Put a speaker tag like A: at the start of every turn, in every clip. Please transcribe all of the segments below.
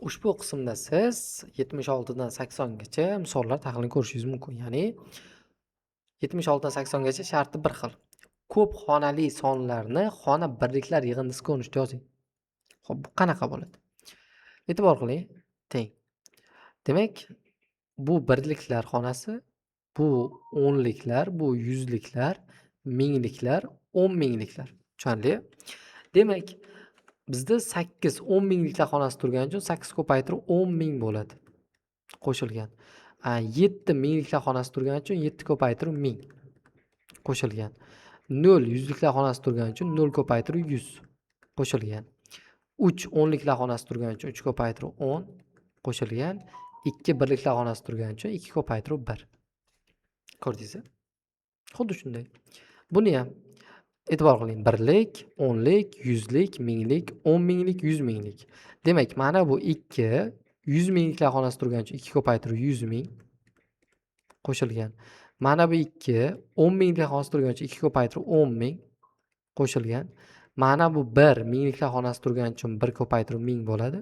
A: Ushbu qismda siz 76 dan 80 gacha misollar tahlilini ko'rishingiz mumkin. Ya'ni 76 dan 80 gacha sharti bir xil. Ko'p xonali sonlarni xona birliklar yig'indisi ko'rinishida yozing. Xo'p, bu qanaqa bo'ladi? E'tibor qiling. Teng. Demak, bu birliklar xonasi, bu o'nliklar, bu yuzliklar, mingliklar, 10 mingliklar. Tushunarli? Demak, bizda 8 10 mingliklar xonasi turgani uchun 8 ko'paytirib 10 ming bo'ladi. Qo'shilgan. 7 mingliklar xonasi turgani uchun 7 ko'paytirib 1000 qo'shilgan. 0 yuzliklar xonasi turgani uchun 0 ko'paytirib 100 qo'shilgan. 3 o'nliklar xonasi turgani uchun 3 ko'paytirib 10 qo'shilgan. 2 birliklar xonasi turgani uchun 2 ko'paytirib 1. Ko'rdingizmi? Xuddi shunday. Buni ham e'tibor qiling. Birlik, o'nlik, yuzlik, minglik, 10 minglik, 100 minglik. Demak, mana bu 2 100 mingliklar xonasi turgani uchun 2 ko'paytirib 100 ming qo'shilgan. Mana bu 2 10 mingliklar xonasi turgani uchun 2 ko'paytirib 10 ming qo'shilgan. Mana bu 1 mingliklar xonasi turgani uchun 1 ko'paytirib 1000 bo'ladi.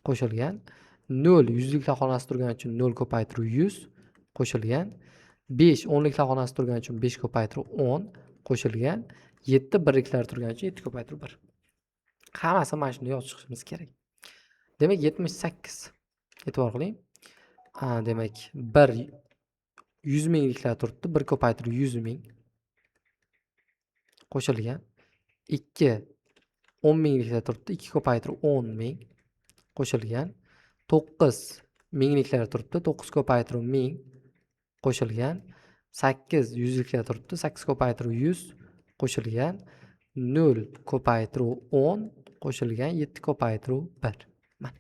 A: Qo'shilgan. 0 yuzliklar xonasi turgani uchun 0 ko'paytirib 100 qo'shilgan. 5 o'nliklar xonasi turgani uchun 5 ko'paytirib 10 qo'shilgan. 7 birliklar turgani uchun 7 ko'paytirib 1. Hammasi mana shunday yozib chiqishimiz kerak. Demak 78. E'tibor qiling. Demak 1 100 mingliklar turibdi. 1 ko'paytirib 100 ming qo'shilgan. 2 10 mingliklar turibdi. 2 ko'paytirib 10 ming qo'shilgan. 9 mingliklar turibdi. 9 ko'paytirib 1000 qo'shilgan. 8 yuzliklar turibdi. 8 ko'paytirib 100 qo'shilgan. 0 ko'paytirib 10 qo'shilgan. 7 ko'paytirib 1. Mana.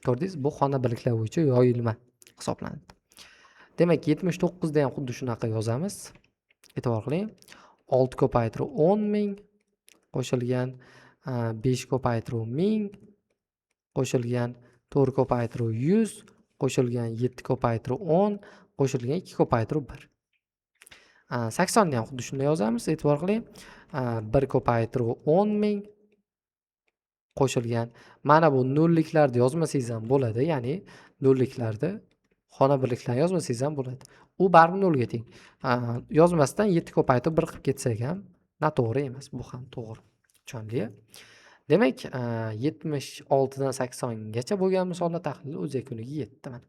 A: Ko'rdingiz? Bu xona birliklar bo'yicha yoyilma hisoblanadi. Demak, 79 da ham xuddi shunaqa yozamiz. E'tibor qiling. 6 ko'paytirib 10 ming qo'shilgan. 5 ko'paytirib 1000 qo'shilgan. 4 ko'paytirib 100 qo'shilgan. 7 ko'paytirib 10 qo'shilgan. 2 ko'paytirib 1. 80 ni ham xuddi shunday yozamiz. E'tibor qiling. 1 ko'paytirib 10 ming qo'shilgan. Mana bu nolliklarni yozmasangiz ham bo'ladi. Ya'ni nolliklarni xona birliklarini yozmasangiz ham bo'ladi. U baribir 0 ga teng. Yozmasdan 7 ko'paytirib 1 qilib ketsak ham noto'g'ri emas. Bu ham to'g'ri. Tushunarli? Demak, 76 dan 80 gacha bo'lgan misollar tahlili o'z yakuniga yetdi. Mana.